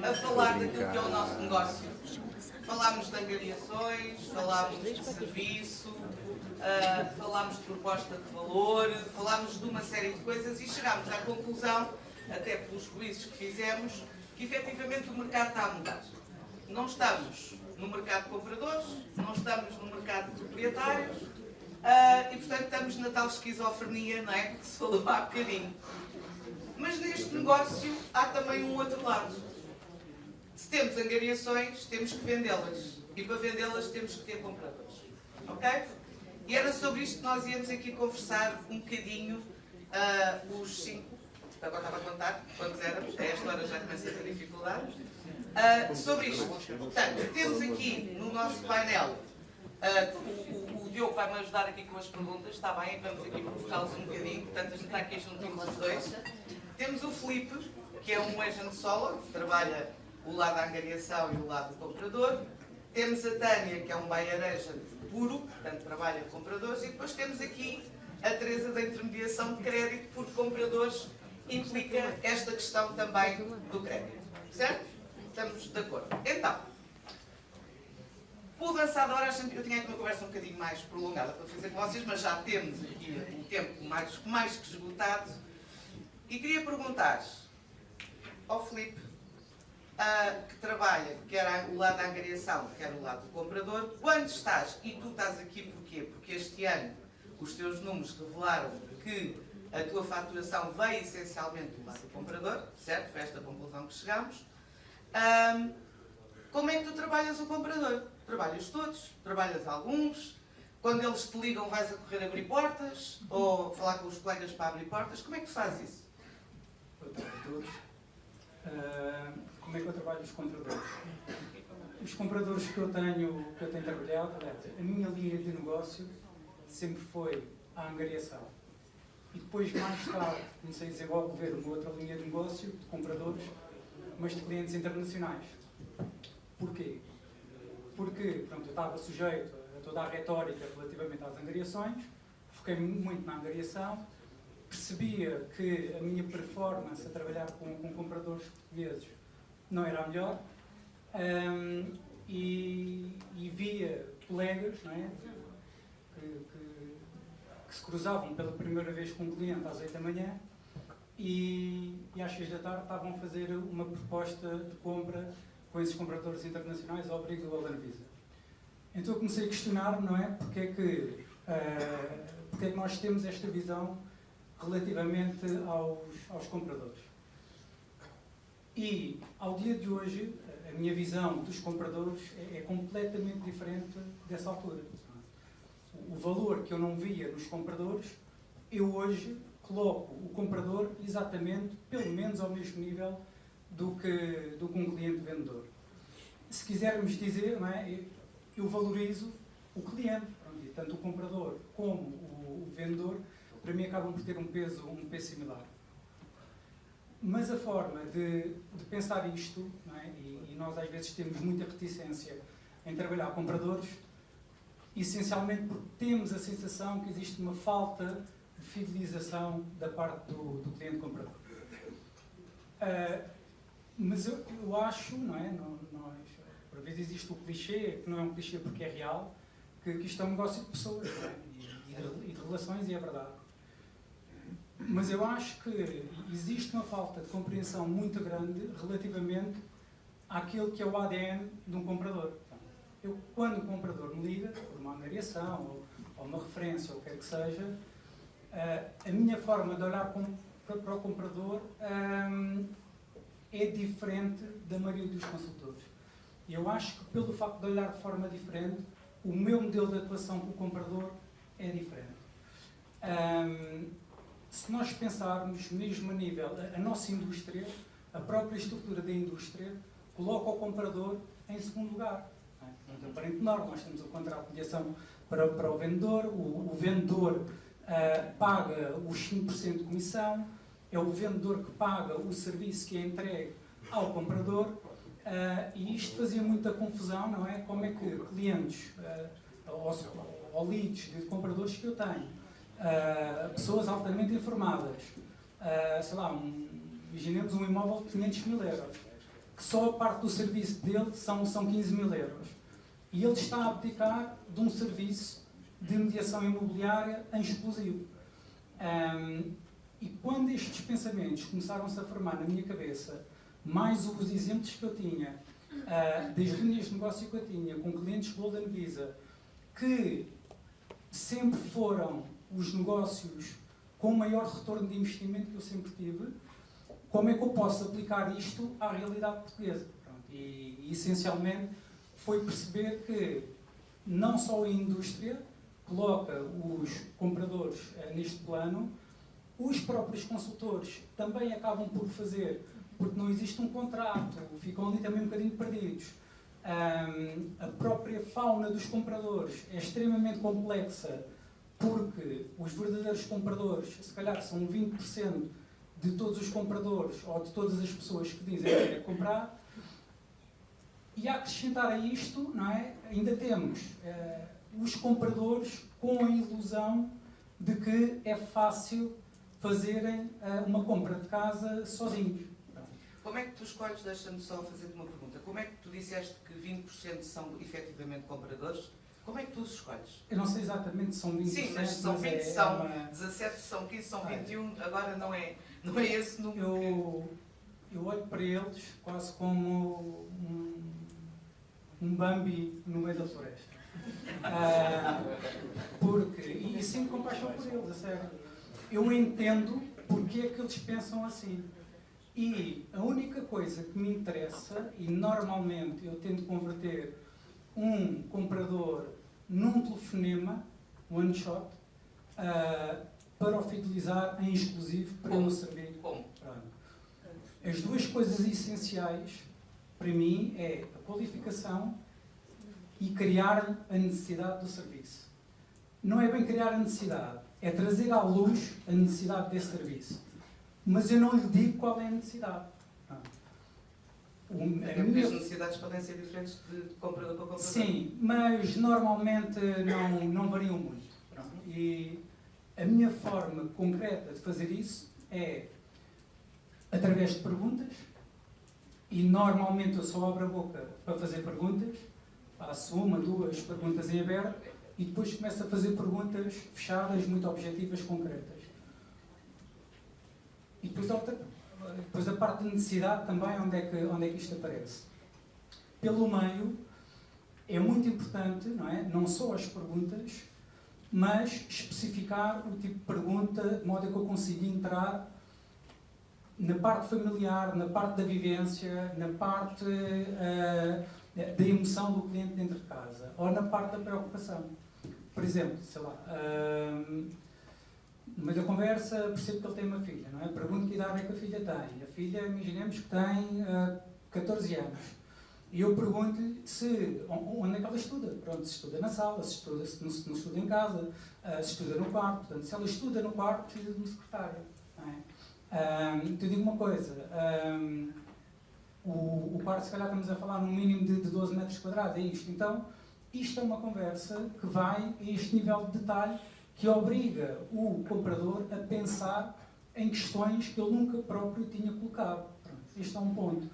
a falar daquilo que é o nosso negócio. Falámos de angariações, falámos de serviço, falámos de proposta de valor, falámos de uma série de coisas e chegámos à conclusão, até pelos juízos que fizemos, que efetivamente o mercado está a mudar. Não estamos no mercado de compradores, não estamos no mercado de proprietários e, portanto, estamos na tal esquizofrenia, não é? Que se falou há bocadinho. Mas neste negócio há também um outro lado. Se temos angariações, temos que vendê-las. E para vendê-las temos que ter compradores. Ok? E era sobre isto que nós íamos aqui conversar um bocadinho, os 5. Agora estava a contar quantos éramos, a esta hora já começa a ter dificuldades. Sobre isto. Portanto, temos aqui no nosso painel, o Diogo vai-me ajudar aqui com as perguntas, está bem? Vamos aqui provocá-los um bocadinho, portanto a gente está aqui juntinhos os dois. Temos o Filipe, que é um agent solo, que trabalha o lado da angariação e o lado do comprador. Temos a Tânia, que é um buyer agent puro, portanto trabalha com compradores. E depois temos aqui a Teresa da intermediação de crédito, porque compradores implica esta questão também do crédito. Certo? Estamos de acordo. Então, o avançado hora, eu tinha aqui uma conversa um bocadinho mais prolongada para fazer com vocês, mas já temos aqui o tempo mais que esgotado. E queria perguntar ao Filipe, que trabalha, quer o lado da angariação, quer o lado do comprador, quando estás, e tu estás aqui porquê? Porque este ano os teus números revelaram que a tua faturação veio essencialmente do lado do comprador, certo? Foi esta a conclusão que chegámos. Como é que tu trabalhas o comprador? Trabalhas todos? Trabalhas alguns? Quando eles te ligam vais a correr abrir portas? Ou falar com os colegas para abrir portas? Como é que tu fazes isso? Boa tarde a todos. Como é que eu trabalho os compradores? Os compradores que eu tenho trabalhado, a minha linha de negócio sempre foi a angariação. E depois, mais tarde, comecei a desenvolver uma outra linha de negócio de compradores, mas de clientes internacionais. Porquê? Porque pronto, eu estava sujeito a toda a retórica relativamente às angariações, foquei muito na angariação, percebia que a minha performance a trabalhar com compradores portugueses não era a melhor e via colegas, não é, que se cruzavam pela primeira vez com um cliente às 8 da manhã e às 6 da tarde estavam a fazer uma proposta de compra com esses compradores internacionais ao abrigo do Golden Visa. Então eu comecei a questionar-me, não é, porque é que nós temos esta visão relativamente aos compradores. E, ao dia de hoje, a minha visão dos compradores é completamente diferente dessa altura. O valor que eu não via nos compradores, eu hoje coloco o comprador exatamente, pelo menos ao mesmo nível do que um cliente vendedor. Se quisermos dizer, não é, eu valorizo o cliente, tanto o comprador como o vendedor, para mim acabam por ter um peso similar. Mas a forma de pensar isto, não é, e nós às vezes temos muita reticência em trabalhar compradores, essencialmente porque temos a sensação que existe uma falta de fidelização da parte do cliente comprador. Mas eu acho, não é, por vezes existe o clichê, que não é um clichê porque é real, que isto é um negócio de pessoas, não é, e de relações, e é verdade. Mas eu acho que existe uma falta de compreensão muito grande relativamente àquilo que é o ADN de um comprador. Quando um comprador me liga, por uma angariação, ou uma referência, ou o que quer que seja, a minha forma de olhar para o comprador é diferente da maioria dos consultores. E eu acho que, pelo facto de olhar de forma diferente, o meu modelo de atuação com o comprador é diferente. Se nós pensarmos mesmo a nível, a nossa indústria, a própria estrutura da indústria, coloca o comprador em segundo lugar. Não é aparente menor, nós temos o contrato de mediação para o vendedor, o vendedor paga os 5% de comissão, é o vendedor que paga o serviço que é entregue ao comprador, e isto fazia muita confusão, não é? Como é que clientes, ou leads de compradores que eu tenho, pessoas altamente informadas, sei lá, imaginemos um imóvel de 500 mil euros, que só a parte do serviço dele são 15 mil euros. E ele está a abdicar de um serviço de mediação imobiliária em exclusivo. E quando estes pensamentos começaram-se a formar na minha cabeça, mais os exemplos que eu tinha, das linhas de negócio que eu tinha com clientes Golden Visa, que sempre foram os negócios com maior retorno de investimento que eu sempre tive, como é que eu posso aplicar isto à realidade portuguesa? Pronto, e essencialmente foi perceber que não só a indústria coloca os compradores neste plano, os próprios consultores também acabam por fazer, porque não existe um contrato, ficam ali também um bocadinho perdidos. A própria fauna dos compradores é extremamente complexa, porque os verdadeiros compradores, se calhar são 20% de todos os compradores ou de todas as pessoas que dizem que querem comprar. E a acrescentar a isto, não é? Ainda temos os compradores com a ilusão de que é fácil fazerem uma compra de casa sozinhos. Como é que tu escolhes, deixa-me só fazer-te uma pergunta, como é que tu disseste que 20% são efetivamente compradores? Como é que tu os escolhes? Eu não sei exatamente se são 20%. Sim, mas são 20, são 17, são 15, são 21, agora não é esse número. Eu olho para eles quase como um Bambi no meio da floresta. E sinto compaixão por eles, a sério. Eu entendo porque é que eles pensam assim. E a única coisa que me interessa, e normalmente eu tento converter um comprador num telefonema, one shot, para o fidelizar em exclusivo para o servir. Como? As duas coisas essenciais para mim é a qualificação e criar a necessidade do serviço. Não é bem criar a necessidade, é trazer à luz a necessidade desse serviço. Mas eu não lhe digo qual é a necessidade. Porque as necessidades podem ser diferentes de comprador para comprador. Sim, mas normalmente não variam muito. Pronto. E a minha forma concreta de fazer isso é através de perguntas, e normalmente eu só abro a boca para fazer perguntas, faço uma, duas perguntas em aberto, e depois começo a fazer perguntas fechadas, muito objetivas, concretas. E depois a parte de necessidade também, onde é que isto aparece? Pelo meio, é muito importante, não é? Não só as perguntas, mas especificar o tipo de pergunta, de modo a que eu consiga entrar na parte familiar, na parte da vivência, na parte da emoção do cliente dentro de casa, ou na parte da preocupação. Por exemplo, sei lá, no meio da conversa percebo que ele tem uma filha, não é? Pergunto que idade é que a filha tem. A filha, imaginemos que tem 14 anos. E eu pergunto-lhe onde é que ela estuda. Pronto, se estuda na sala, se não estuda em casa, se estuda no quarto. Portanto, se ela estuda no quarto, precisa de uma secretária. Não é? Então eu digo uma coisa, o quarto se calhar estamos a falar num mínimo de 12 metros quadrados, é isto. Então, isto é uma conversa que vai a este nível de detalhe que obriga o comprador a pensar em questões que ele nunca próprio tinha colocado. Pronto, este é um ponto.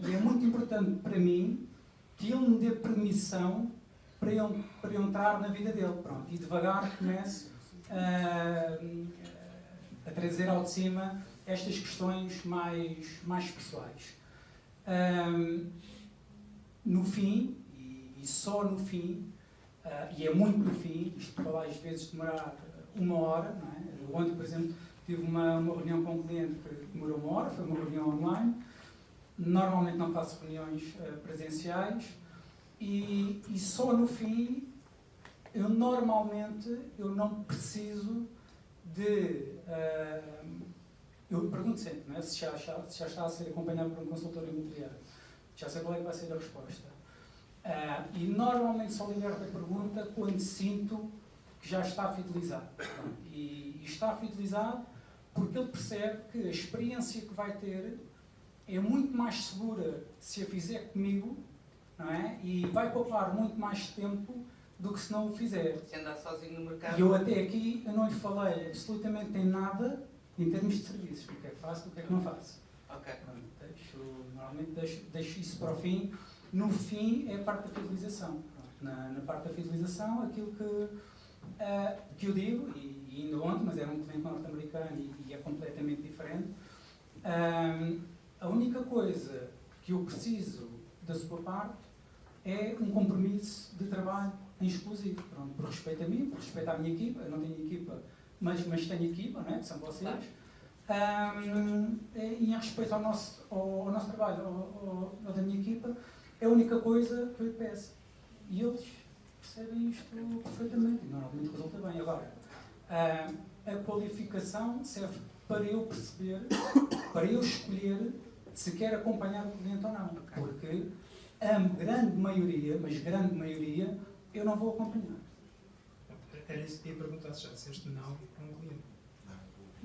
E é muito importante para mim que ele me dê permissão para eu entrar na vida dele. Pronto, e devagar comece a trazer ao de cima estas questões mais pessoais. No fim, e só no fim, e é muito no fim, isto pode às vezes demorar 1 hora, não é? Ontem, por exemplo, tive uma reunião com um cliente que demorou 1 hora, foi uma reunião online. Normalmente não faço reuniões presenciais e só no fim eu não preciso de... eu pergunto sempre, não é? se já está a ser acompanhado por um consultor imobiliário. Já sei qual é que vai ser a resposta. E normalmente só liberto a pergunta quando sinto que já está fidelizado. E está fidelizado porque ele percebe que a experiência que vai ter é muito mais segura se a fizer comigo, não é? E vai poupar muito mais tempo do que se não o fizer. Se andar sozinho no mercado. E eu até aqui eu não lhe falei absolutamente em nada em termos de serviços. O que é que faço, o que é que não faço. Ok. Normalmente deixo isso para o fim. No fim é a parte da fidelização. Na parte da fidelização, aquilo que eu digo, e ainda ontem, mas era um cliente norte-americano e é completamente diferente, a única coisa que eu preciso da sua parte é um compromisso de trabalho em exclusivo. Pronto, por respeito a mim, por respeito à minha equipa. Eu não tenho equipa, mas tenho equipa, não é? Que são vocês. E em respeito ao nosso trabalho, ao da minha equipa, é a única coisa que eu lhe peço. E eles percebem isto perfeitamente. E normalmente resulta bem. Agora, a qualificação serve para eu perceber, para eu escolher se quer acompanhar o cliente ou não. Porque a grande maioria, mas grande maioria, eu não vou acompanhar. Era isso que ia perguntar, se já disseste não a um cliente.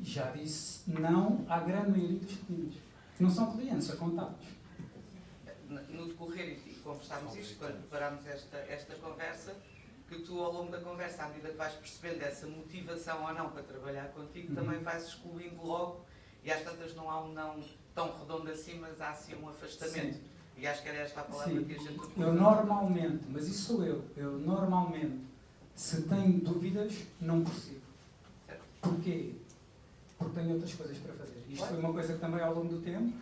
Já disse não à grande maioria dos clientes. Não são clientes, são contatos. No decorrer, e conversámos isto, quando preparámos esta conversa, que tu, ao longo da conversa, à medida que vais percebendo essa motivação ou não para trabalhar contigo, também vais excluindo logo, e às tantas não há um não tão redondo assim, mas há assim um afastamento. Sim. E acho que era esta a palavra que a gente usa. Eu normalmente, mas isso sou eu normalmente, se tenho dúvidas, não prossigo. Porquê? Porque tenho outras coisas para fazer. Isto foi uma coisa que também ao longo do tempo,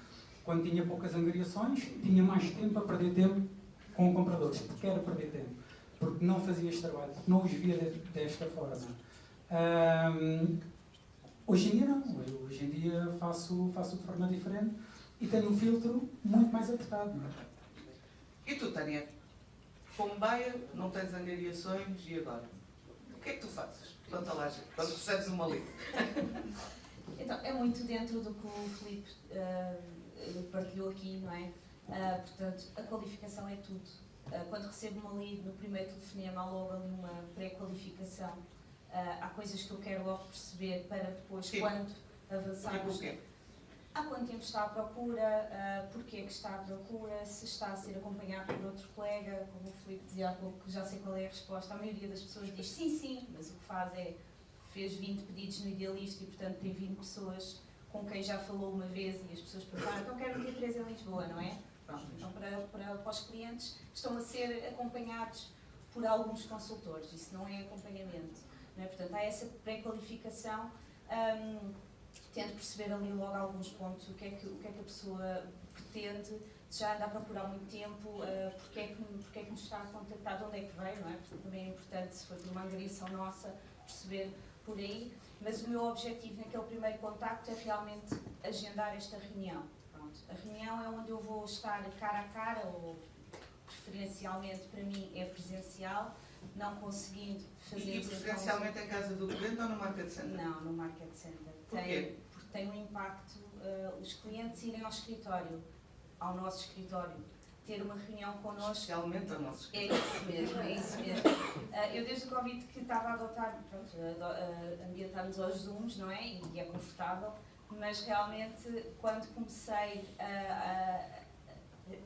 quando tinha poucas angariações, tinha mais tempo a perder tempo com compradores, porque era perder tempo, porque não fazia este trabalho, não os via desta forma. Hoje em dia não, hoje em dia faço de forma diferente e tenho um filtro muito mais apertado. Não é? E tu, Tânia, como baia, não tens angariações e agora? O que é que tu fazes? Conta lá, quando recebes uma liga. Então, é muito dentro do que o Filipe partilhou aqui, não é? Portanto, a qualificação é tudo. Quando recebo uma lead no primeiro telefonema, há logo ali uma pré-qualificação. Há coisas que eu quero logo perceber para depois, quando avançarmos. Há quanto tempo está à procura, porquê que está à procura, se está a ser acompanhado por outro colega, como o Filipe dizia há pouco, que já sei qual é a resposta. A maioria das pessoas diz sim, mas o que faz é fez 20 pedidos no Idealista e, portanto, tem 20 pessoas com quem já falou uma vez e as pessoas perguntam, então quero ter 3 em Lisboa, não é? Pronto, então para os clientes estão a ser acompanhados por alguns consultores, isso não é acompanhamento, não é? Portanto, há essa pré-qualificação, tento perceber ali logo alguns pontos, o que é que a pessoa pretende, se já anda a procurar muito tempo, porque é que nos está a contactar, de onde é que veio, não é? Porque também é importante, se for por uma angariação nossa, perceber por aí, mas o meu objetivo naquele primeiro contacto é realmente agendar esta reunião. Pronto. A reunião é onde eu vou estar cara a cara, ou preferencialmente para mim é presencial, não conseguindo fazer... E preferencialmente em casa do cliente ou no Market Center? Não, no Market Center. Porquê? Porque tem um impacto, os clientes irem ao escritório, ao nosso escritório, ter uma reunião connosco. Especialmente ao nosso escritório. É isso mesmo. Eu desde o Covid que estava a adotar, ambientar-nos aos Zooms, não é? E é confortável, mas realmente quando comecei a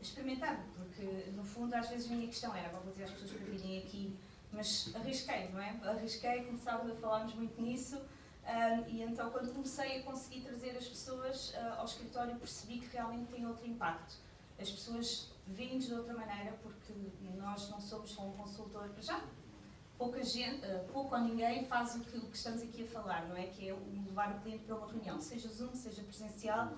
experimentar, porque no fundo às vezes a minha questão era, vou dizer às pessoas para virem aqui, mas arrisquei, não é? Arrisquei, começávamos a falarmos muito nisso, e então quando comecei a conseguir trazer as pessoas ao escritório percebi que realmente tem outro impacto. As pessoas veem-nos de outra maneira, porque nós não somos só um consultor, já pouca gente, pouco ou ninguém faz o que estamos aqui a falar, não é? Que é levar o cliente para uma reunião, seja Zoom, seja presencial,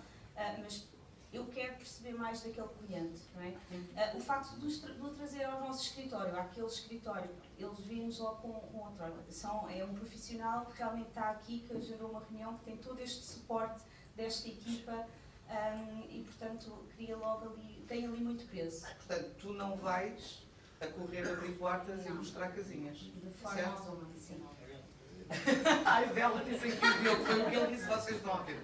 mas eu quero perceber mais daquele cliente, não é? O facto de o trazer ao nosso escritório, àquele escritório, eles veem-nos logo com outra olho. É um profissional que realmente está aqui, que agendou uma reunião, que tem todo este suporte desta equipa, e portanto cria logo ali, tem ali muito peso. Portanto, tu não vais a correr, abrir portas e mostrar casinhas. De forma alguma, sim. Ai, Bela, dizem que o foi o que ele disse, vocês não ouviram.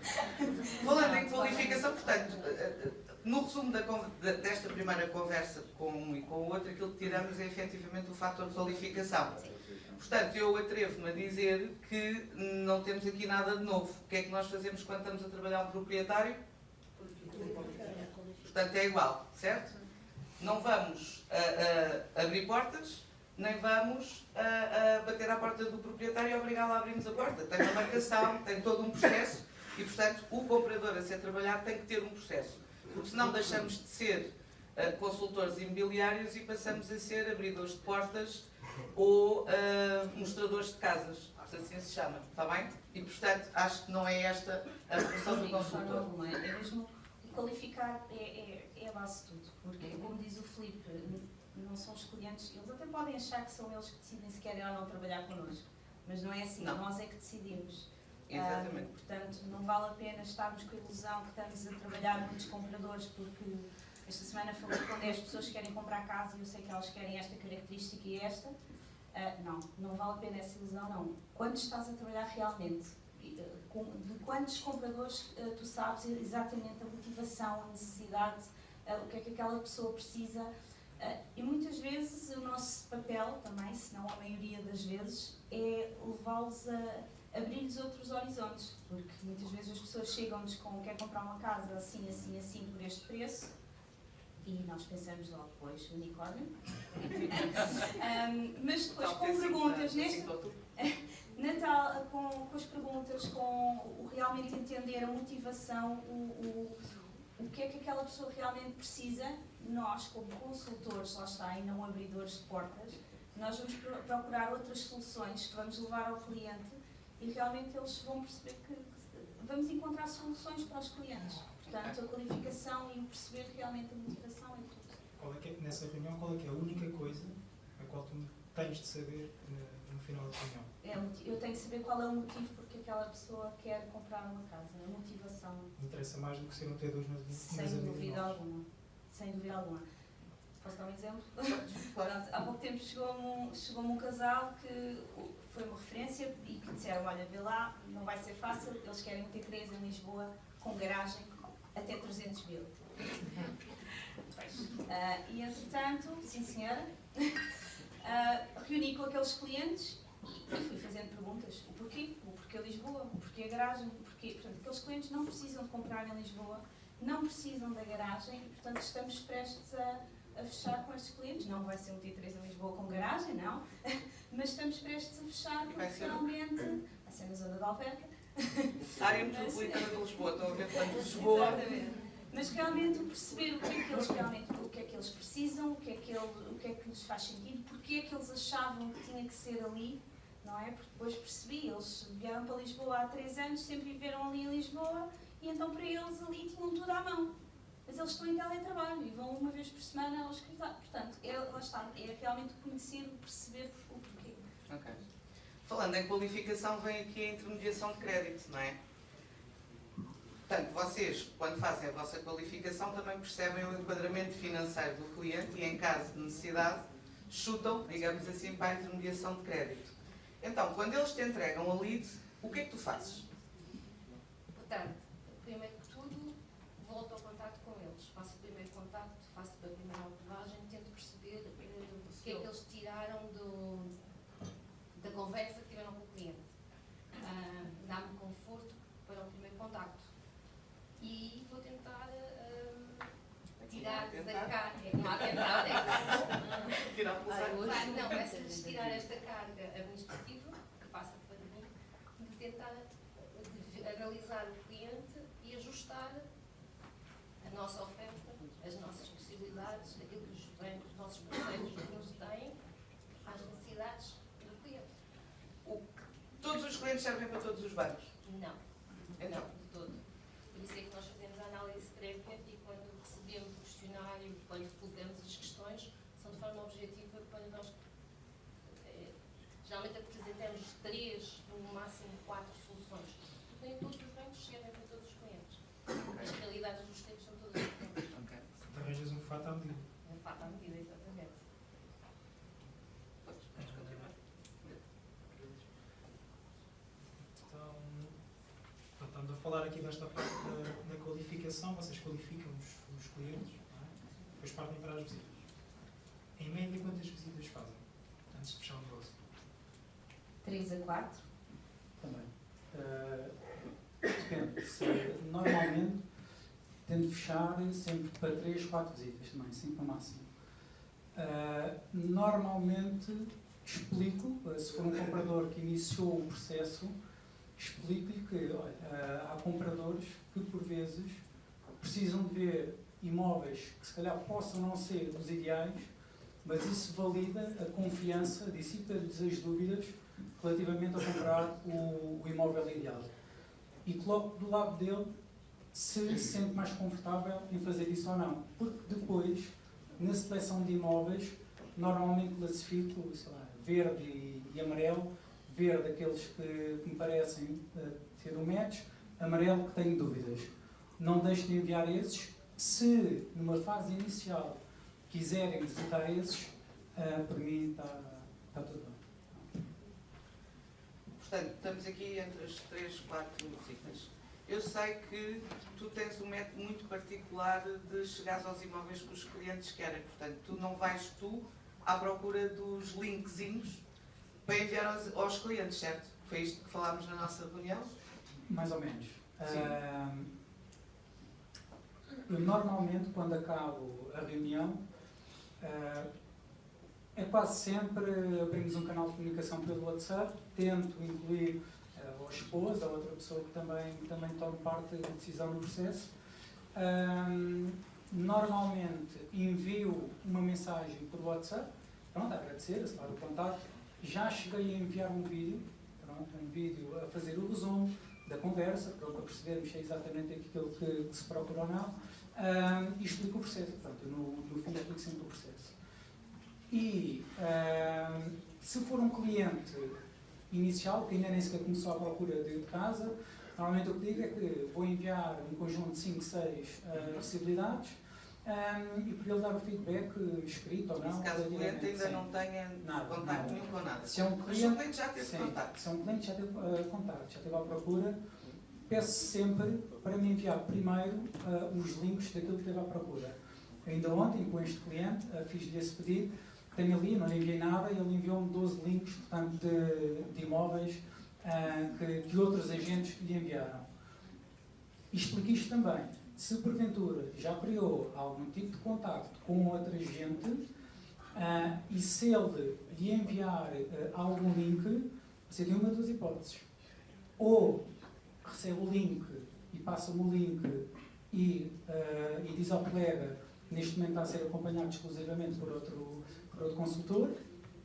Falando em qualificação, portanto, no resumo desta primeira conversa com um e com o outro, aquilo que tiramos é efetivamente o fator de qualificação. Portanto, eu atrevo-me a dizer que não temos aqui nada de novo. O que é que nós fazemos quando estamos a trabalhar um proprietário? Portanto, é igual, certo? Não vamos abrir portas, nem vamos bater à porta do proprietário e obrigá-lo a abrir-nos a porta. Tem uma marcação, tem todo um processo. E, portanto, o comprador a ser trabalhado tem que ter um processo. Porque senão deixamos de ser consultores imobiliários e passamos a ser abridores de portas ou mostradores de casas, se assim se chama, está bem? E, portanto, acho que não é esta a função do consultor. É mesmo qualificar é a base de tudo, porque, como diz o Filipe, não são os clientes, eles até podem achar que são eles que decidem se querem ou não trabalhar connosco, mas não é assim, não. Nós é que decidimos. Exatamente. Portanto, não vale a pena estarmos com a ilusão que estamos a trabalhar muitos compradores, porque esta semana falei com 10 pessoas que querem comprar casa e eu sei que elas querem esta característica e esta. Não vale a pena essa ilusão, não. Quando estás a trabalhar realmente, de quantos compradores tu sabes exatamente a motivação, a necessidade, o que é que aquela pessoa precisa. E muitas vezes o nosso papel também, se não a maioria das vezes, é levá-los a abrir-lhes outros horizontes, porque muitas vezes as pessoas chegam-nos com quer comprar uma casa assim, assim, assim, por este preço, e nós pensamos logo, pois, unicórnio. Mas depois com perguntas, Natal, com as perguntas, com o realmente entender a motivação, o que é que aquela pessoa realmente precisa, nós, como consultores, lá está, e não abridores de portas, nós vamos procurar outras soluções que vamos levar ao cliente e realmente eles vão perceber que vamos encontrar soluções para os clientes. Portanto, a qualificação e o perceber realmente a motivação é tudo. Nessa reunião, qual é que é a única coisa a qual tu tens de saber no final da reunião? Eu tenho que saber qual é o motivo porque aquela pessoa quer comprar uma casa, a motivação. Interessa mais do que ser um T2 nas Sem dúvida alguma. Sem dúvida alguma. Posso dar um exemplo? Há pouco tempo chegou-me um casal que foi uma referência e que disseram, olha, vê lá, não vai ser fácil, eles querem um T3 em Lisboa com garagem até 300 mil. E entretanto, sim senhora, reuni com aqueles clientes e fui fazendo perguntas. O porquê Lisboa? O porquê a garagem? Portanto, aqueles clientes não precisam de comprar em Lisboa, não precisam da garagem e, portanto, estamos prestes a fechar com estes clientes. Não vai ser um T3 em Lisboa com garagem, não, mas estamos prestes a fechar porque realmente vai ser na zona da Alverca. Área metropolitana de Lisboa, estão a ver tanto Lisboa. Exatamente. Mas realmente perceber o que é que eles realmente, o que é que eles precisam, o que é que lhes faz sentido, porque é que eles achavam que tinha que ser ali, não é? Porque depois percebi, eles vieram para Lisboa há 3 anos, sempre viveram ali em Lisboa e então para eles ali tinham tudo à mão. Mas eles estão em teletrabalho e vão uma vez por semana ao escritório. Portanto, lá está, é realmente conhecer, perceber o porquê. Ok. Falando em qualificação, vem aqui a intermediação de crédito, não é? Portanto, vocês, quando fazem a vossa qualificação, também percebem o enquadramento financeiro do cliente e, em caso de necessidade, chutam, digamos assim, para a intermediação de crédito. Então, quando eles te entregam a lead, o que é que tu fazes? Portanto, primeiro que tudo, volto ao contacto com eles. Faço o primeiro contacto, faço a primeira abordagem, tento perceber o que é que eles tiraram da conversa que tiveram com o cliente. Dá-me conforto para o primeiro contacto. E vou tentar tirar da carga. Não há tentar, é? Tirar pelo saco. Não, é-se tirar esta carga administrativa, que passa para mim, de tentar analisar o cliente e ajustar a nossa oferta, as nossas possibilidades, aquilo que os nossos parceiros nos têm, às necessidades do cliente. Todos os clientes servem para todos os bancos? Não. Então? Não, de todo. Por isso é que nós fazemos a análise prévia e quando recebemos o questionário, quando colocamos as questões, são de forma objetiva para nós. Geralmente apresentamos 3, no máximo 4 soluções. Porque nem todos os bancos servem para todos os clientes. As realidades dos clientes são todas diferentes. Ok. Tu arranjas um fato à medida. Um fato à medida, exatamente. Podes continuar. Então, estamos a falar aqui desta parte da qualificação. Vocês qualificam os clientes, não é? Depois partem para as visitas. Em média, quantas visitas fazem antes de fechar o negócio? 3 a 4. Também. Depende. Normalmente tento fechar sempre para 3, 4 visitas também, 5 no máximo. Normalmente explico, se for um comprador que iniciou o processo, explico-lhe que olha, há compradores que, por vezes, precisam de ver imóveis que, se calhar, possam não ser os ideais, mas isso valida a confiança, dissipa-lhes as dúvidas relativamente a comprar o imóvel ideal. E coloco do lado dele se sente mais confortável em fazer isso ou não. Porque depois, na seleção de imóveis, normalmente classifico, sei lá, verde e amarelo. Verde, aqueles que me parecem ter um match, amarelo, que tenho dúvidas. Não deixe de enviar esses. Se, numa fase inicial, quiserem visitar esses, para mim está tudo bem. Portanto, estamos aqui entre as 3, 4 músicas. Eu sei que tu tens um método muito particular de chegar aos imóveis que os clientes querem. Portanto, tu não vais à procura dos linkzinhos para enviar aos clientes, certo? Foi isto que falámos na nossa reunião? Mais ou menos. Eu normalmente, quando acabo a reunião, é quase sempre abrimos um canal de comunicação pelo WhatsApp, tento incluir a esposa, a outra pessoa que também toma parte da decisão no processo. Normalmente envio uma mensagem por WhatsApp, pronto, a agradecer, a falar do contato. Já cheguei a enviar um vídeo, um vídeo a fazer o resumo da conversa, para percebermos se é exatamente aquilo que se procura ou não, e explico o processo. Portanto, no fim explico sempre o processo. E se for um cliente inicial, que ainda nem sequer começou a procura de casa, normalmente o que digo é que vou enviar um conjunto de 5, 6 acessibilidades, e por ele dar o feedback escrito ou não. Se caso o cliente ainda não tenha contacto nenhum com nada. Se é um Mas se o cliente já teve contacto. Se é um cliente já teve contacto, já teve à procura, peço sempre para me enviar primeiro os links daquilo que teve à procura. Ainda ontem, com este cliente, fiz-lhe esse pedido, tenho ali, não lhe enviei nada, e ele enviou-me 12 links, portanto, de imóveis que outros agentes lhe enviaram. E expliquei isto também. Se porventura já criou algum tipo de contacto com outra gente, e se ele lhe enviar algum link, você tem uma das hipóteses. Ou recebe o link e passa-me o link e diz ao colega, neste momento está a ser acompanhado exclusivamente por outro consultor,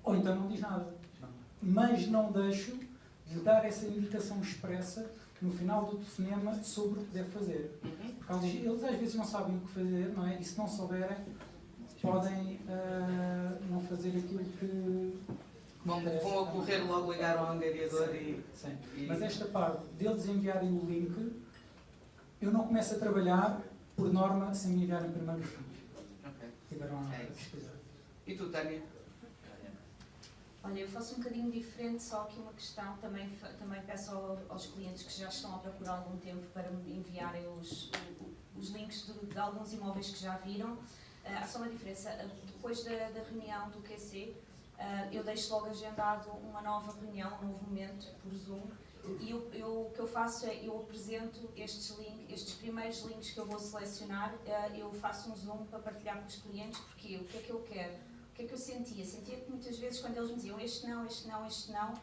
ou então não diz nada. Mas não deixo de dar essa indicação expressa no final do telefonema sobre o que deve fazer. Porque eles às vezes não sabem o que fazer, não é? E se não souberem, podem não fazer aquilo que... Vão a correr logo ligar ao angariador. Sim. Mas esta parte deles enviarem o link, eu não começo a trabalhar, por norma, sem me enviarem primeiro os links. Tiveram a pesquisar. E tu, Tânia? Olha, eu faço um bocadinho diferente, só que uma questão, também peço aos clientes que já estão a procurar há algum tempo para me enviarem os links de alguns imóveis que já viram. Há só uma diferença. Depois da reunião do QC, eu deixo logo agendado uma nova reunião, um novo momento por Zoom, e o que eu faço é, eu apresento estes primeiros links que eu vou selecionar, eu faço um Zoom para partilhar com os clientes, porque o que é que eu quero? O que é que eu sentia? Sentia que muitas vezes quando eles me diziam este não, este não, este não,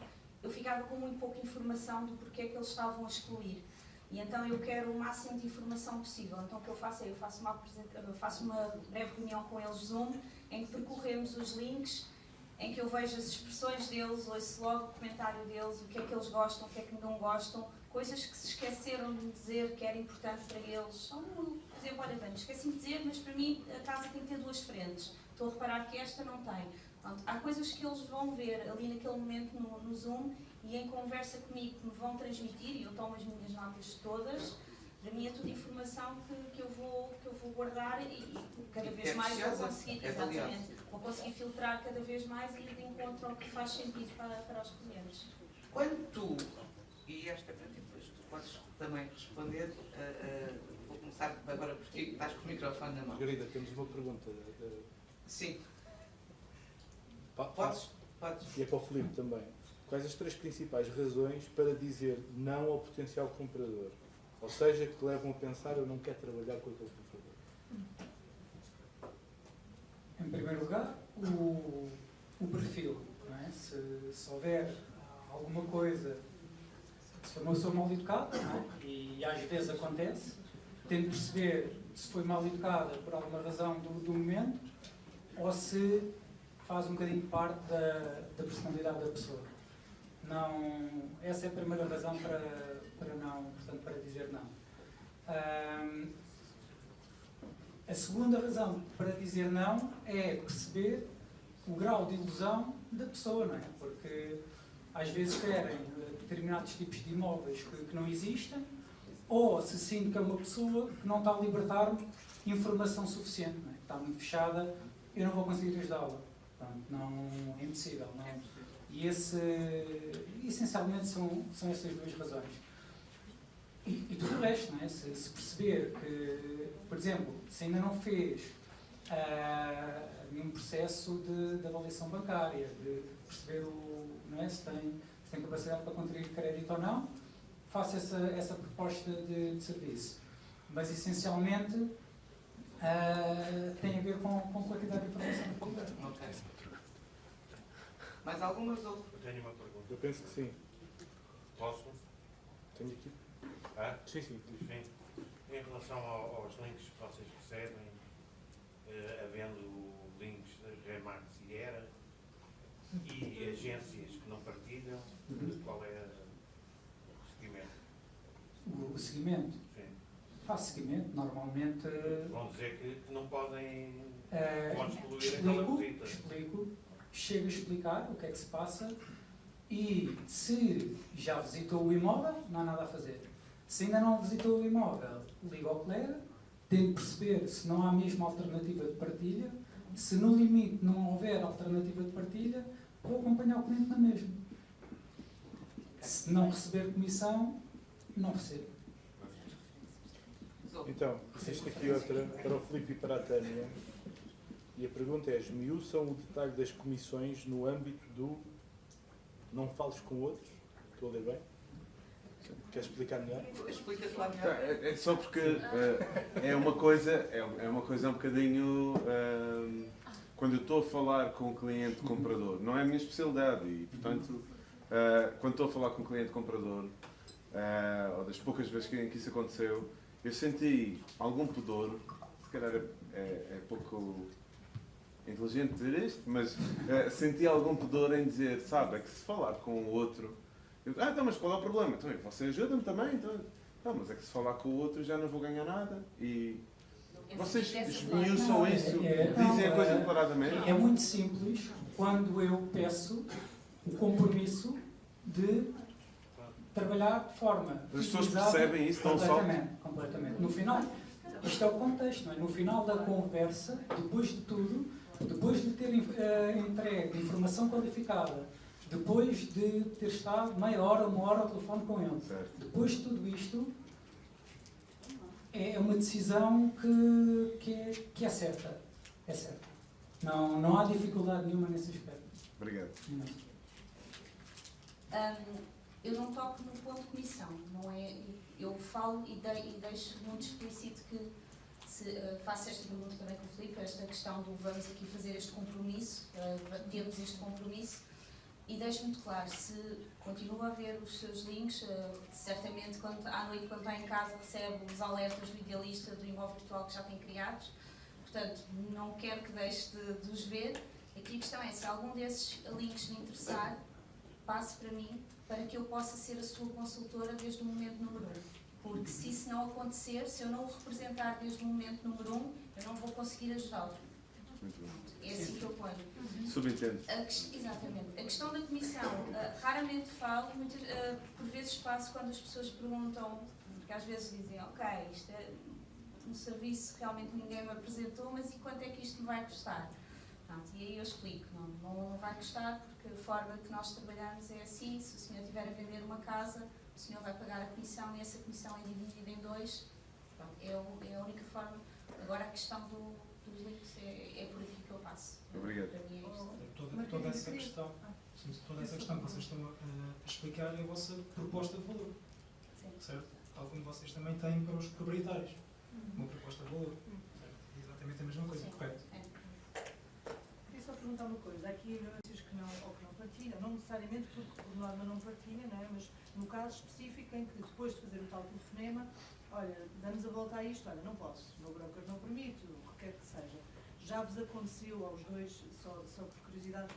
eu ficava com muito pouca informação do porquê que eles estavam a excluir. E então eu quero o máximo de informação possível. Então o que eu faço é, eu faço uma breve reunião com eles Zoom, em que percorremos os links, em que eu vejo as expressões deles, ouço logo o comentário deles, o que é que eles gostam, o que é que não gostam, coisas que se esqueceram de me dizer que era importante para eles. Por exemplo, olha, bem, esqueci-me de dizer, mas para mim a casa tem que ter 2 frentes. Estou a reparar que esta não tem. Portanto, há coisas que eles vão ver ali naquele momento no Zoom e em conversa comigo que me vão transmitir, e eu tomo as minhas notas todas. Para mim é tudo informação que eu vou guardar e cada vez mais vou conseguir, vou conseguir filtrar cada vez mais e ir de encontro ao que faz sentido para os clientes. Quando tu, e esta é para ti, depois tu podes também responder, vou começar agora por ti, estás com o microfone na mão. Margarida, temos uma pergunta. Sim. Podes? E é para o Filipe também. Quais as 3 principais razões para dizer não ao potencial comprador? Ou seja, que te levam a pensar, eu não quero trabalhar com aquele comprador. Em primeiro lugar, o perfil. Não é? Se houver alguma coisa Se for uma pessoa mal educada, não é? E às vezes acontece, tento perceber se foi mal educada por alguma razão do momento ou se faz um bocadinho parte da personalidade da pessoa. Não, essa é a primeira razão para não, portanto, para dizer não. A segunda razão para dizer não é perceber o grau de ilusão da pessoa, não é? Porque às vezes querem determinados tipos de imóveis que não existem, ou se sinto que é uma pessoa que não está a libertar-me informação suficiente, não é? Está muito fechada, eu não vou conseguir ajudá-la. Portanto, não, é impossível. Não é? E essencialmente são essas duas razões. E tudo o resto, não é? Se perceber que, por exemplo, se ainda não fez nenhum processo de avaliação bancária, de perceber não é? se tem capacidade para contrair crédito ou não, faça essa proposta de serviço. Mas, essencialmente, tem a ver com a quantidade de informação que tiver. Ok. Mais algumas ou... Eu tenho uma pergunta. Eu penso que sim. Posso? Tenho aqui. Sim, sim. Sim. Em relação aos links que vocês recebem, havendo links da Remax e ERA e agências que não partilham, qual é o seguimento? O seguimento? Sim. Faz seguimento, normalmente... Vão dizer que não podem... vão excluir aquela visita. Explico. Chego a explicar o que é que se passa e se já visitou o imóvel, não há nada a fazer. Se ainda não visitou o imóvel, liga ao colega, tento perceber se não há mesmo alternativa de partilha. Se no limite não houver alternativa de partilha, vou acompanhar o cliente na mesma. Se não receber comissão, não recebo. Então, existe aqui outra para o Filipe e para a Tânia. E a pergunta é: esmiuçam o detalhe das comissões no âmbito do não fales com outros? Estou a ler bem? Queres explicar melhor? Explica-te lá melhor. É só porque é uma coisa um bocadinho... quando eu estou a falar com o cliente comprador, não é a minha especialidade e, portanto, quando estou a falar com o cliente comprador, ou das poucas vezes que isso aconteceu, eu senti algum pudor, se calhar é pouco inteligente dizer isto, mas senti algum pudor em dizer, sabe, é que se falar com o outro, então, mas qual é o problema? Então, você ajuda-me também? Então, mas é que se falar com o outro já não vou ganhar nada. E vocês esmiuçam isso, dizem a coisa declaradamente? É muito simples quando eu peço o compromisso de trabalhar de forma... As pessoas percebem isso tão só? Completamente. No final, isto é o contexto, não é? No final da conversa, depois de tudo, depois de ter entregue informação qualificada, depois de ter estado meia hora, uma hora ao telefone com ele, Certo. depois de tudo isto, é uma decisão que é certa. É certa. Não há dificuldade nenhuma nesse aspecto. Obrigado. Eu não toco no ponto de comissão, não é? Eu falo e deixo muito explícito que faço esta pergunta também com o Filipe, esta questão do vamos aqui fazer este compromisso, temos este compromisso, e deixo muito claro, se continua a ver os seus links, certamente à noite quando está em casa recebe os alertas do idealista do imóvel virtual que já tem criados, portanto não quero que deixe de os ver. Aqui a questão é, se algum desses links lhe interessar, passe para mim, para que eu possa ser a sua consultora desde o momento número 1. Porque se isso não acontecer, se eu não o representar desde o momento número 1, eu não vou conseguir ajudá-lo. Muito bem. É assim que eu ponho. Subentendo. Exatamente. A questão da comissão, raramente falo, por vezes passo quando as pessoas perguntam, porque às vezes dizem, ok, isto é um serviço que realmente ninguém me apresentou, mas e quanto é que isto me vai custar? Pronto, e aí eu explico, não vai custar, porque a forma que nós trabalhamos é assim, se o senhor estiver a vender uma casa, o senhor vai pagar a comissão e essa comissão é dividida em 2. Pronto, é a única forma. Agora a questão dos links é por aqui que eu passo. Obrigado. Para mim é isto. Toda essa questão que vocês estão a explicar é a vossa proposta de valor. Sim. Certo? Algum de vocês também tem para os proprietários uma proposta de valor. Certo? Exatamente a mesma coisa, Sim. correto? É. Queria só perguntar uma coisa. Há aqui anúncios que não partilham, não necessariamente porque por norma não partilham, não é? Mas no caso específico em que depois de fazer o tal telefonema, olha, damos a volta a isto, olha, não posso, o meu broker não permite, o que quer que seja. Já vos aconteceu aos dois, só por curiosidade,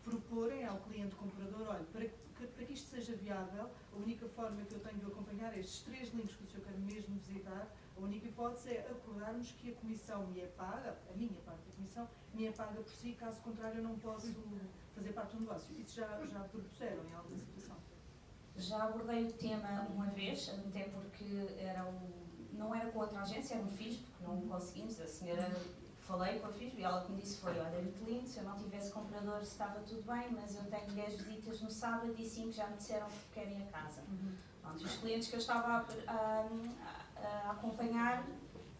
proporem ao cliente comprador, olha, para que isto seja viável, a única forma que eu tenho de o acompanhar é estes 3 links que o senhor quer mesmo visitar, a única hipótese é acordarmos que a comissão me é paga, a minha parte da comissão, me é paga por si, caso contrário eu não posso fazer parte do negócio. Isso já propuseram em alguma situação? Já abordei o tema uma vez, até porque não era com outra agência, era um FISB, porque não conseguimos. A senhora, falei com a FISB e ela que me disse foi, olha, é muito lindo, se eu não tivesse compradores estava tudo bem, mas eu tenho 10 visitas no sábado e 5 já me disseram que querem a casa. Pronto, os clientes que eu estava a acompanhar,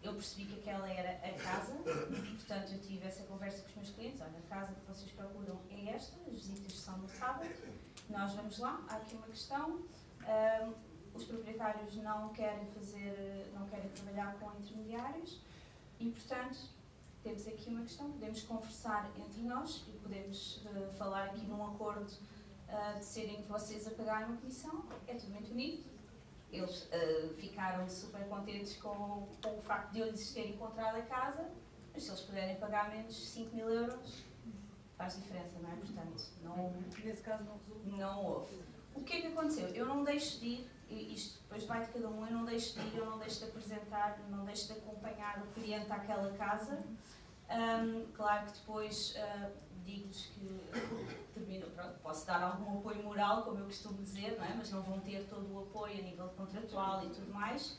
eu percebi que aquela era a casa, portanto eu tive essa conversa com os meus clientes, olha, a casa que vocês procuram é esta, as visitas são no sábado, nós vamos lá, há aqui uma questão, os proprietários não querem trabalhar com intermediários e, portanto, temos aqui uma questão, podemos conversar entre nós e podemos falar aqui num acordo de serem vocês a pagar uma comissão, é tudo muito bonito. Eles ficaram super contentes com o facto de eu lhes ter encontrado a casa, mas se eles puderem pagar menos 5 mil euros, faz diferença, não é? Portanto, nesse caso não resulta. Não houve. O que é que aconteceu? Eu não deixo de ir, e isto depois vai de cada um, eu não deixo de ir, eu não deixo de apresentar, não deixo de acompanhar o cliente àquela casa. Claro que depois digo-lhes que termino, pronto, posso dar algum apoio moral, como eu costumo dizer, não é? Mas não vão ter todo o apoio a nível contratual e tudo mais.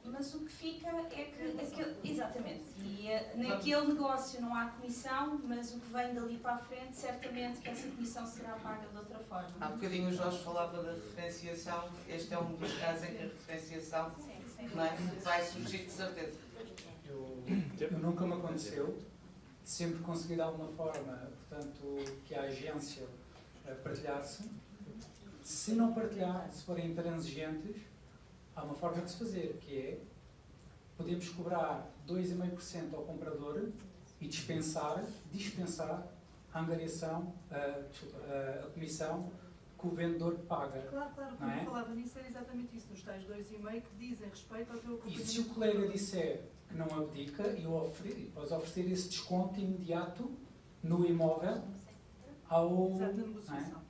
Mas o que fica é que exatamente, e naquele negócio não há comissão, mas o que vem dali para a frente, certamente que essa comissão será paga de outra forma. Há bocadinho o Jorge falava da referenciação, este é um dos casos em que a referenciação não é? Vai surgir de certeza. Eu nunca me aconteceu, sempre consegui de alguma forma, portanto, que a agência partilhasse. Se não partilhar, se forem intransigentes, há uma forma de se fazer, que é, podemos cobrar 2,5% ao comprador e dispensar a angariação, a comissão que o vendedor paga. Claro, não é? Quando eu falava nisso era exatamente isso, nos tais 2,5% que dizem respeito ao teu acompanhamento. E se o colega disser que não abdica, eu posso oferecer esse desconto imediato no imóvel ao... Exato, na negociação.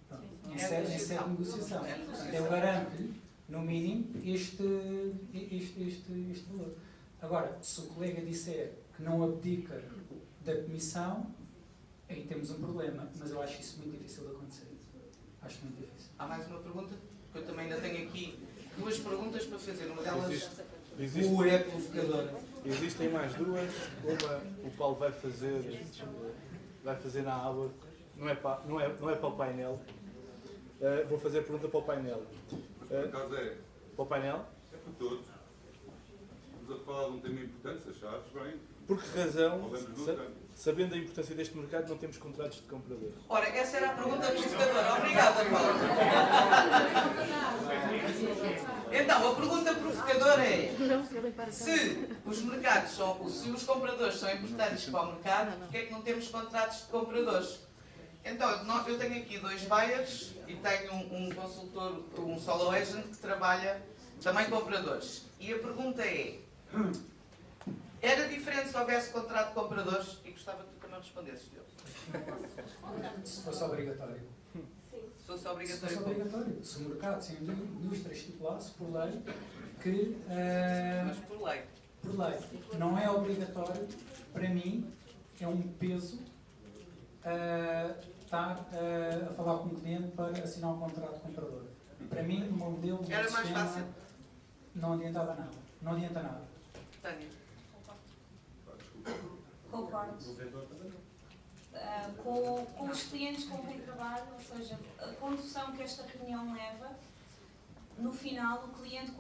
Em sede de negociação. Portanto, eu garanto-lhe, no mínimo, este valor. Agora, se o colega disser que não abdica da comissão, aí temos um problema, mas eu acho isso muito difícil de acontecer. Acho muito difícil. Há mais uma pergunta? Que eu também ainda tenho aqui 2 perguntas para fazer. Uma delas Existe, é provocadora. Existem mais 2. Uma o Paulo vai fazer na aba, não é para o painel. Vou fazer a pergunta para o painel. Por acaso é? Para o painel? É para todos. Estamos a falar de um tema importante, se achares bem. Por que razão, Falamos do tema. sabendo a importância deste mercado, não temos contratos de compradores? Ora, essa era a pergunta provocadora. Obrigada, Paulo. Então, a pergunta provocadora é: se os mercados se os compradores são importantes para o mercado, porquê é que não temos contratos de compradores? Então, eu tenho aqui 2 buyers e tenho um consultor, um solo agent que trabalha também com compradores. E a pergunta é: era diferente se houvesse contrato de compradores? E gostava que tu também respondesses, Deus. Se fosse obrigatório. Se fosse Se obrigatório. fosse obrigatório. Se o mercado, se a indústria estipulasse por lei que... Mas por lei. Por lei. Não é obrigatório, para mim, é um peso estar a falar com o cliente para assinar um contrato de comprador. Para mim, no meu modelo de Era mais sistema, fácil. não adiantava nada. Não adianta nada. Tânia. Concordo. Com os clientes com quem trabalho, ou seja, a condução que esta reunião leva, no final, o cliente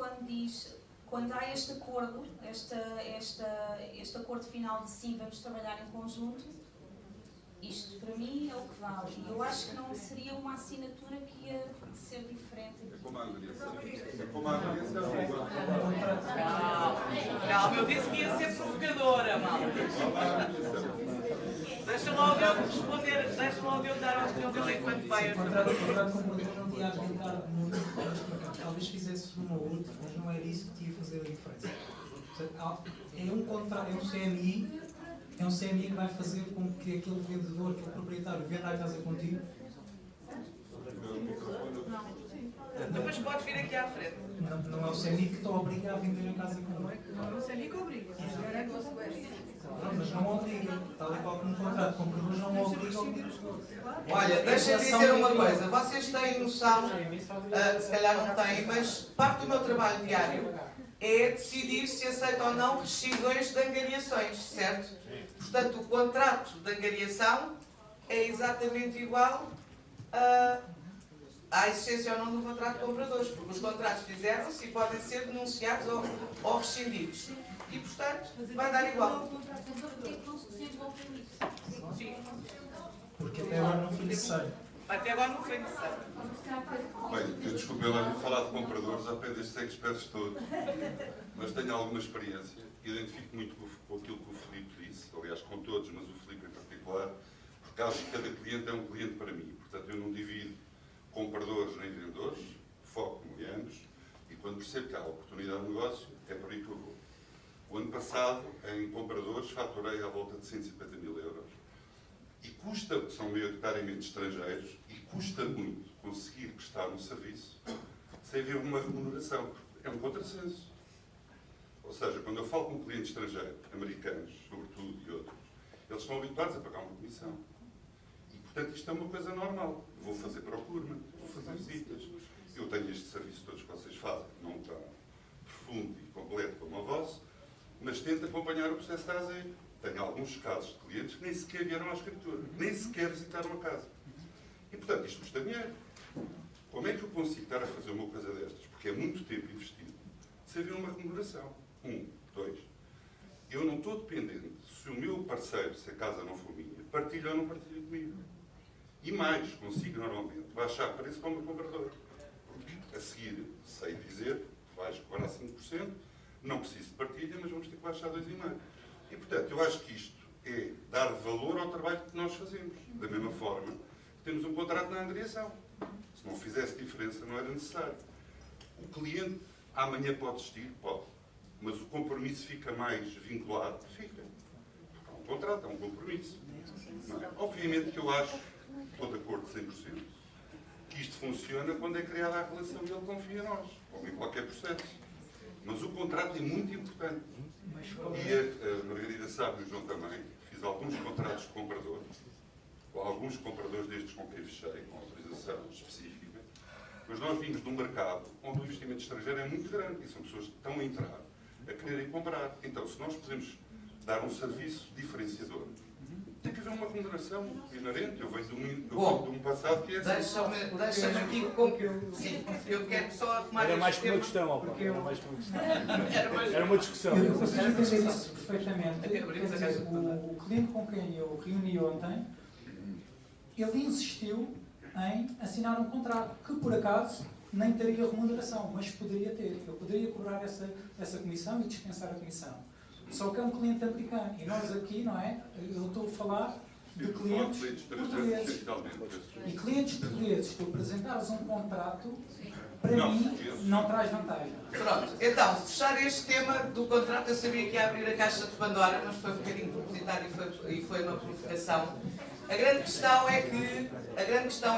quando há este acordo, este acordo final de sim, vamos trabalhar em conjunto, isto para mim é o que vale. E eu acho que não seria uma assinatura que ia ser diferente. É como a agressão. É como a agressão. Calma, eu disse que ia ser provocadora, mal. Deixa-me lá o Diogo responder, deixa lá o Diogo dar a opinião dele enquanto vai O a contrato com o comprador não tinha habilitado muito, mas talvez fizesse uma ou outra, mas não era isso que tinha a fazer a diferença. Portanto, é um contrato, é um CMI que vai fazer com que aquele vendedor, aquele proprietário venda a casa contigo. Depois podes vir aqui à frente. Não é o CMI que te obriga a vender a casa contigo. Não sei nem que obriga. Mas não obriga, tal e qual como contrato, compradores não obrigam. Olha, deixa-me dizer uma coisa. Vocês têm noção, se calhar não têm, mas parte do meu trabalho diário é decidir se aceito ou não rescisões de angariações, certo? Portanto, o contrato de angariação é exatamente igual à existência ou não do contrato de compradores, porque os contratos fizeram-se e podem ser denunciados ou rescindidos. E, portanto, vai dar igual. Sim. Porque até agora não foi necessário. Até agora não foi necessário. Bem, eu desculpe, eu não vou falar de compradores ao pé destes experts todos, mas tenho alguma experiência, identifico muito com aquilo que o Filipe disse, aliás com todos, mas o Filipe em particular, porque acho que cada cliente é um cliente para mim, portanto eu não divido compradores nem vendedores, foco-me em ambos, e quando percebo que há oportunidade de negócio, é por aí que eu vou. O ano passado, em compradores, faturei à volta de 150 mil euros. E custa, são maioritariamente estrangeiros, e custa muito conseguir prestar um serviço sem haver uma remuneração. É um contrassenso. Ou seja, quando eu falo com um cliente estrangeiro, americanos, sobretudo, e outros, eles estão habituados a pagar uma comissão. E, portanto, isto é uma coisa normal. Vou fazer procurement, vou fazer visitas. Eu tenho este serviço todos que vocês fazem, não tão profundo e completo como o vosso, mas tento acompanhar o processo de azeite. Tenho alguns casos de clientes que nem sequer vieram à escritura, nem sequer visitaram a casa. E, portanto, isto custa dinheiro. Como é que eu consigo estar a fazer uma coisa destas? Porque é muito tempo investido, sem haver uma remuneração. 1, 2. Eu não estou dependente se o meu parceiro, se a casa não for minha, partilha ou não partilha comigo. E mais, consigo normalmente baixar preço para o meu comprador. Porque a seguir sei dizer que vais cobrar 5%, não preciso de partilha, mas vamos ter que baixar 2,5%. E, portanto, eu acho que isto é dar valor ao trabalho que nós fazemos. Da mesma forma que temos um contrato na angariação. Se não fizesse diferença, não era necessário. O cliente amanhã pode desistir? Pode. Mas o compromisso fica mais vinculado? Fica. Porque há um contrato, há um compromisso. Não é? Obviamente que eu acho, estou de acordo 100%, que isto funciona quando é criada a relação e ele confia em nós, como em qualquer processo. Mas o contrato é muito importante. E a Margarida sabe, e o João também, fiz alguns contratos de compradores, com alguns compradores destes com quem fechei, com autorização específica, mas nós vimos num mercado onde o investimento estrangeiro é muito grande e são pessoas que estão a entrar, a quererem comprar. Então, se nós podemos dar um serviço diferenciador, tem que haver uma remuneração inerente. Eu venho de um passado que é assim. Deixa-me aqui com que sim, eu quero só tomar Era mais este que uma tema. questão, Alpão. Era mais que uma questão. Era uma discussão. Eu consigo entender isso perfeitamente. Quer dizer, o cliente com quem eu reuni ontem, ele insistiu em assinar um contrato que, por acaso, nem teria remuneração, mas poderia ter. Eu poderia cobrar essa comissão e dispensar a comissão. Só que é um cliente americano. E nós aqui, não é? Eu estou a falar de clientes portugueses. E clientes portugueses, tu apresentares um contrato, para mim, não traz vantagem. Pronto, então, fechar este tema do contrato, eu sabia que ia abrir a caixa de Pandora, mas foi um bocadinho propositário e foi uma provocação. A grande questão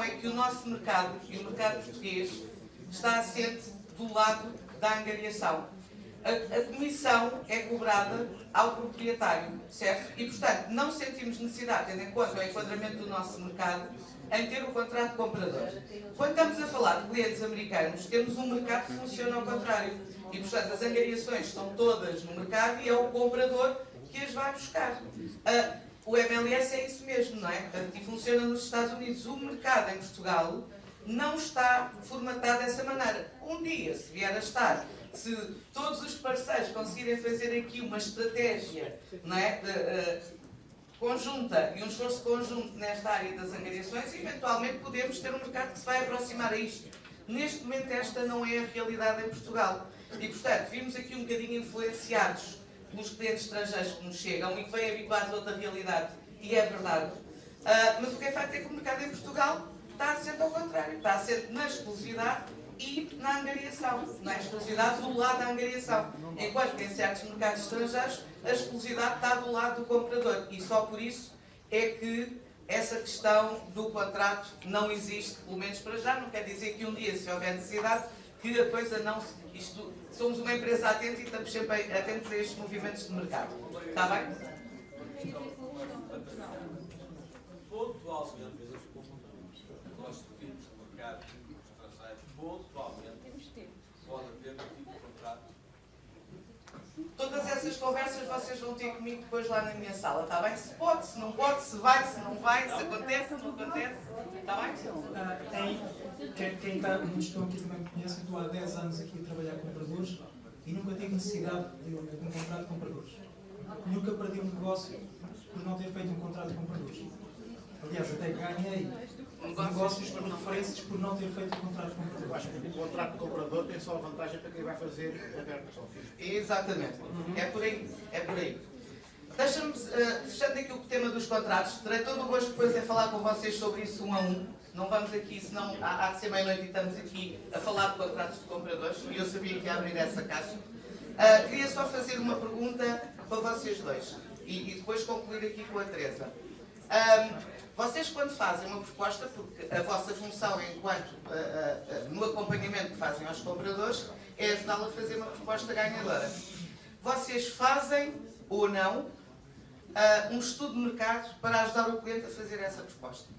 é que o nosso mercado, e o mercado português, está assente do lado da angariação. A comissão é cobrada ao proprietário, certo? E, portanto, não sentimos necessidade, tendo em conta o enquadramento do nosso mercado, em ter o contrato de comprador. Quando estamos a falar de clientes americanos, temos um mercado que funciona ao contrário. E, portanto, as angariações estão todas no mercado e é o comprador que as vai buscar. O MLS é isso mesmo, não é? E funciona nos Estados Unidos. O mercado em Portugal não está formatado dessa maneira. Um dia, se vier a estar, se todos os parceiros conseguirem fazer aqui uma estratégia, não é, conjunta e um esforço conjunto nesta área das angariações, eventualmente podemos ter um mercado que se vai aproximar a isto. Neste momento esta não é a realidade em Portugal. E, portanto, vimos aqui um bocadinho influenciados pelos clientes estrangeiros que nos chegam e que vêm habituados a outra realidade. E é verdade. Mas o que é facto é que o mercado em Portugal está assente ao contrário, está assente na exclusividade e na angariação, na exclusividade do lado da angariação. Enquanto que em certos mercados estrangeiros a exclusividade está do lado do comprador e só por isso é que essa questão do contrato não existe, pelo menos para já. Não quer dizer que um dia, se houver necessidade, que a coisa não se... Somos uma empresa atenta e estamos sempre atentos a estes movimentos de mercado. Está bem? Pontualmente, nós discutimos o mercado estrangeiro, pontualmente pode haver um tipo de contrato. Todas essas conversas vocês vão ter comigo depois lá na minha sala, está bem? Se pode, se não pode, se vai, se não vai, se acontece, se não acontece, está bem? Quem está, muitos estão aqui também me conhecem, estou há 10 anos aqui a trabalhar com compradores e nunca tive necessidade de um contrato de compradores. Nunca perdi um negócio por não ter feito um contrato de compradores. Aliás, até ganhei negócios por referências por não ter feito um contrato de compradores. Acho que o contrato de comprador tem só a vantagem para quem vai fazer abertas ao fisco. Exatamente. É por aí. É por aí. Deixa-me, fechando aqui o tema dos contratos, terei todo o gosto depois em falar com vocês sobre isso um a um. Não vamos aqui, senão há de ser meia-noite e estamos aqui a falar de contratos de compradores e eu sabia que ia abrir essa caixa. Queria só fazer uma pergunta para vocês dois e depois concluir aqui com a Teresa. Vocês, quando fazem uma proposta, porque a vossa função enquanto no acompanhamento que fazem aos compradores é ajudá-lo a fazer uma proposta ganhadora. Vocês fazem ou não um estudo de mercado para ajudar o cliente a fazer essa proposta?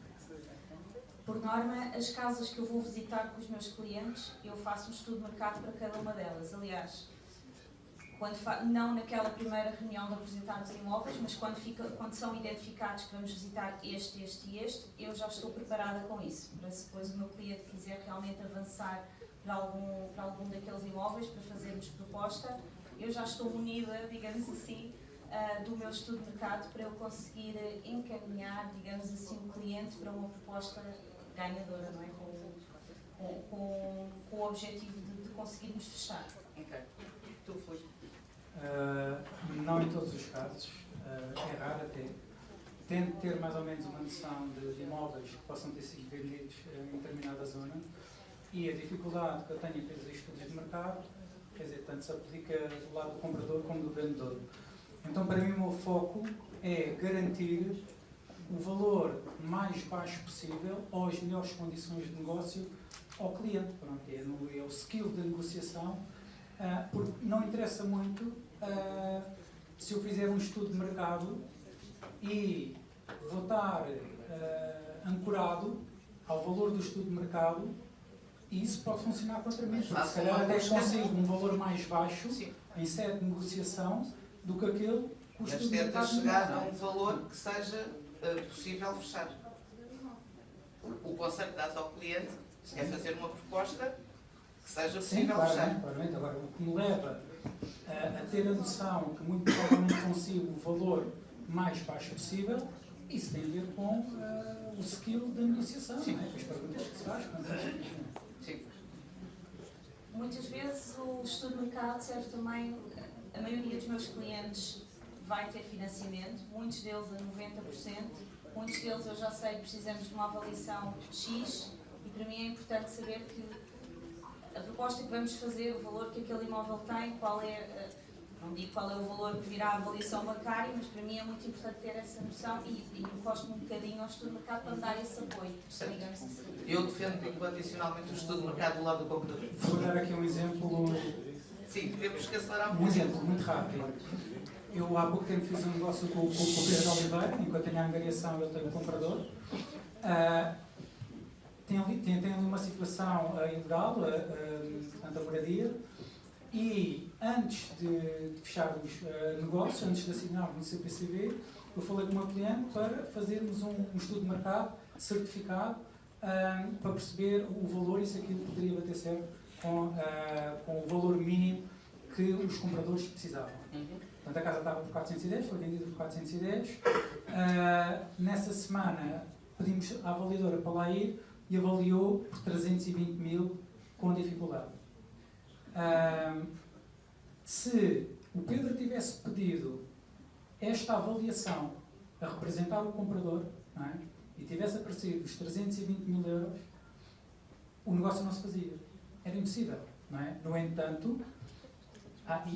Por norma, as casas que eu vou visitar com os meus clientes, eu faço um estudo de mercado para cada uma delas. Aliás, não naquela primeira reunião de apresentar os imóveis, mas quando são identificados que vamos visitar este e este, eu já estou preparada com isso. Para se depois o meu cliente quiser realmente avançar para algum daqueles imóveis, para fazermos proposta, eu já estou munida, digamos assim, do meu estudo de mercado para eu conseguir encaminhar, digamos assim, o cliente para uma proposta ganhadora, não é? Com o objetivo de conseguirmos fechar. Ok. Tu, Filipe? Não em todos os casos, é raro até. Tento ter mais ou menos uma noção de imóveis que possam ter sido vendidos em determinada zona e a dificuldade que eu tenho em fazer estudos de mercado, quer dizer, tanto se aplica do lado do comprador como do vendedor. Então, para mim, o meu foco é garantir o valor mais baixo possível ou as melhores condições de negócio ao cliente. Pronto, é o skill de negociação, porque não interessa muito se eu fizer um estudo de mercado e vou estar ancorado ao valor do estudo de mercado e isso pode funcionar contra mim. Porque se calhar até consigo um valor mais baixo em sede de negociação do que aquele que o estudo de mercado mas tenta chegar a um valor que seja possível fechar. O conceito que dás ao cliente é fazer uma proposta que seja possível fechar. Claramente. Agora, o que me leva a ter a noção que muito provavelmente consigo o valor mais baixo possível, isso tem a ver com o skill da negociação, não é? Com as perguntas que se faz. Sim. Muitas vezes o estudo de mercado serve também, a maioria dos meus clientes vai ter financiamento, muitos deles a 90%, muitos deles eu já sei que precisamos de uma avaliação X e para mim é importante saber que a proposta que vamos fazer, o valor que aquele imóvel tem, não digo qual é o valor que virá a avaliação bancária, mas para mim é muito importante ter essa noção e encosto-me um bocadinho ao estudo de mercado para me dar esse apoio, digamos assim. Eu defendo incondicionalmente o estudo de mercado do lado do comprador. Vou dar aqui um exemplo. Sim, temos que acelerar um exemplo muito rápido. Eu há pouco tempo fiz um negócio com o Pedro Oliveira, enquanto tenho a angariação eu tenho o comprador. Tem ali uma situação ilegal, portanto a moradia, e antes de fecharmos negócios, antes de assinarmos no CPCV, eu falei com uma cliente para fazermos um estudo de mercado certificado para perceber o valor e se aquilo poderia bater certo com o valor mínimo que os compradores precisavam. Portanto, a casa estava por 410, foi vendida por 410. Nessa semana pedimos à avaliadora para lá ir e avaliou por 320 mil com dificuldade. Se o Pedro tivesse pedido esta avaliação a representar o comprador, não é? e tivesse aparecido os 320 mil euros, o negócio não se fazia. Era impossível, não é? No entanto,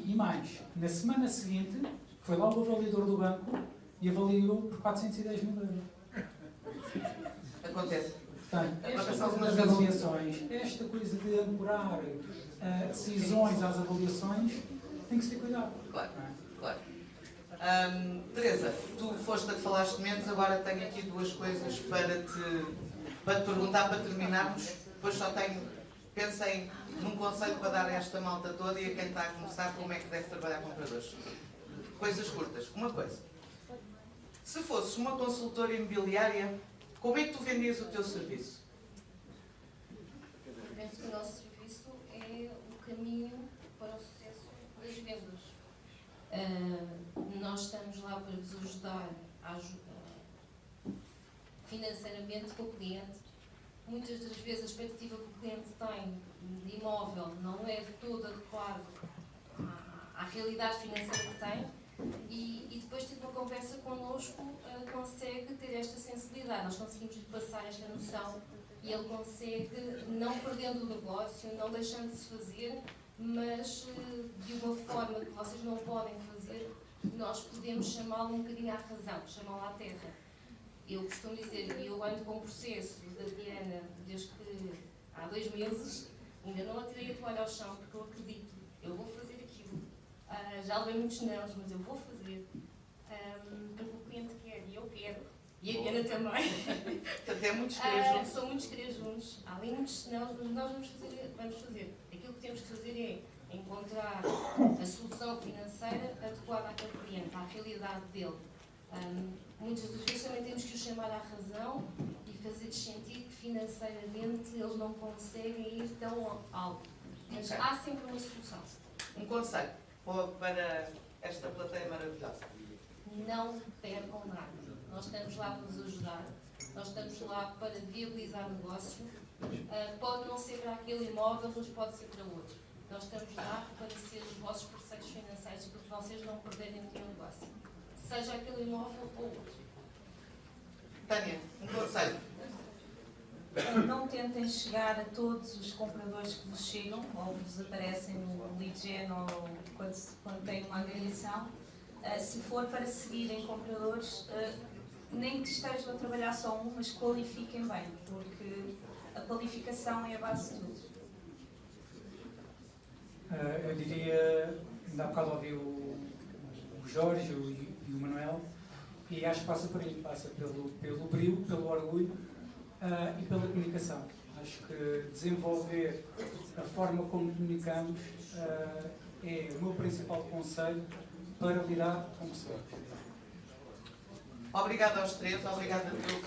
e mais, na semana seguinte, foi lá o avaliador do banco e avaliou por 410 mil euros. Acontece. Portanto, esta coisa das avaliações, esta coisa de ancorar decisões às avaliações, tem que se ter cuidado. Claro, claro. Teresa, tu foste a que falaste menos, agora tenho aqui duas coisas para te perguntar, para terminarmos. Depois só pensem num conselho para dar a esta malta toda e a quem está a começar como é que deve trabalhar compradores. Coisas curtas. Uma coisa. Se fosses uma consultora imobiliária, como é que tu vendias o teu serviço? Eu penso que o nosso serviço é o caminho para o sucesso das vendas. Nós estamos lá para vos ajudar financeiramente com o cliente. Muitas das vezes a expectativa que o cliente tem de imóvel não é de todo adequado à realidade financeira que tem e depois de ter uma conversa connosco consegue ter esta sensibilidade. Nós conseguimos lhe passar esta noção e ele consegue, não perdendo o negócio, não deixando de se fazer, mas de uma forma que vocês não podem fazer, nós podemos chamá-lo um bocadinho à razão, chamá-lo à terra. Eu costumo dizer, eu ando com o processo da Diana desde que há 2 meses, ainda não atirei a toalha ao chão, porque eu acredito, eu vou fazer aquilo. Já levei muitos nãos, mas eu vou fazer. Porque o cliente quer e eu quero, e a Diana também. Portanto, é muitos querer juntos. São muitos querer juntos, há ali muitos nãos, mas nós vamos fazer. Aquilo que temos que fazer é encontrar a solução financeira adequada àquele cliente, à realidade dele. Muitas das vezes também temos que o chamar à razão e fazer-lhes sentir que financeiramente eles não conseguem ir tão alto. Mas há sempre uma solução. Um conselho para esta plateia maravilhosa. Não percam nada. Nós estamos lá para vos ajudar. Nós estamos lá para viabilizar o negócio. Pode não ser para aquele imóvel, mas pode ser para outro. Nós estamos lá para ser os vossos parceiros financeiros para que vocês não perderem o negócio. Seja aquele imóvel ou outro. Tânia, um conselho. Não tentem chegar a todos os compradores que vos chegam ou que vos aparecem no lead gen ou quando têm uma agregação. Se for para seguirem compradores, nem que estejam a trabalhar só um, mas qualifiquem bem, porque a qualificação é a base de tudo. Eu diria, ainda há bocado ouvi o Jorge e o Manuel, e acho que passa por aí, passa pelo brilho, pelo orgulho e pela comunicação. Acho que desenvolver a forma como comunicamos é o meu principal conselho para lidar com pessoas. Obrigada aos três, obrigada pelo